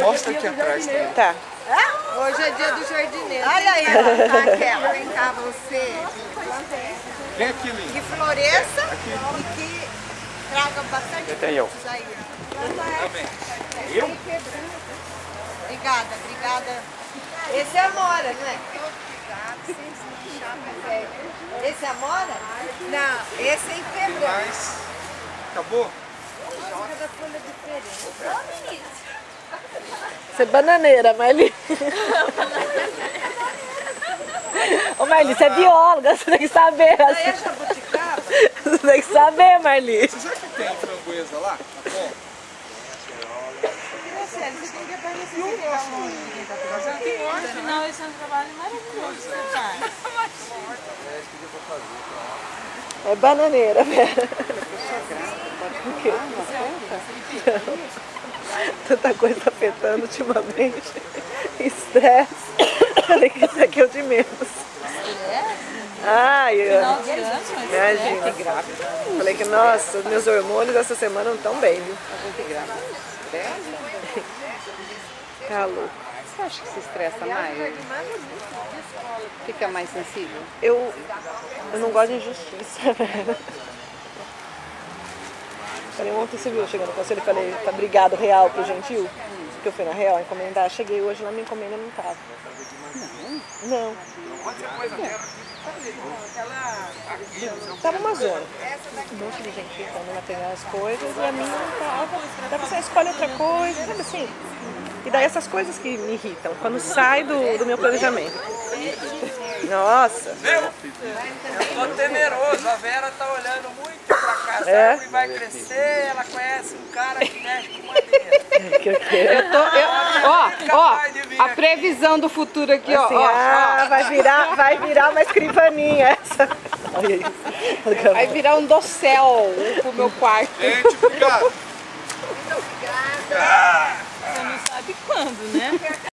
Mostra aqui atrás também. Tá. Hoje é dia do jardineiro. Olha aí, Raquel, vem cá você. Vem aqui, Linda. Que floresça e que traga bastante frutos aí. Também. Eu? Obrigada, obrigada. Esse é Amora, não é? Esse é Amora? Não, esse é em fevereiro. Mas... Acabou? Cada folha diferente. Você é bananeira, Marli. Ô Marli, você é bióloga, você tem que saber. Aí é jabuticaba? Você tem que saber, Marli. Você sabe que tem framboesa lá? Bom, Você tem que aparecer no gosto. no final esse é um trabalho maravilhoso que você faz. É bananeira, velho. Tanta coisa afetando ultimamente. Estresse. Falei que isso aqui é o de menos. Ai, imagina. Falei que, nossa, meus hormônios essa semana não estão bem, viu? Tá louco. Você acha que se estressa mais? Fica mais sensível? Eu não gosto de injustiça, velho. Falei, ontem você viu, chegando no conselho, eu falei, tá brigado real pro Gentil? Que eu fui na real encomendar, cheguei hoje lá, minha encomenda não tava. Não. Tava uma zona. Um monte de gente tentando lá pegar as coisas e a minha não tava. Daí você escolhe outra coisa, sabe assim? E daí essas coisas que me irritam, quando sai do meu planejamento. Nossa. Eu tô temeroso, a Vera tá olhando muito pra cá, É? sabe? Vai crescer, ela conhece um cara que mexe com madeira. Que eu quero. Ó, a previsão do futuro aqui, Assim, ó. vai virar uma escrivaninha essa. Olha isso. Vai virar um dossel pro meu quarto. gente, obrigado. Você não sabe quando, né?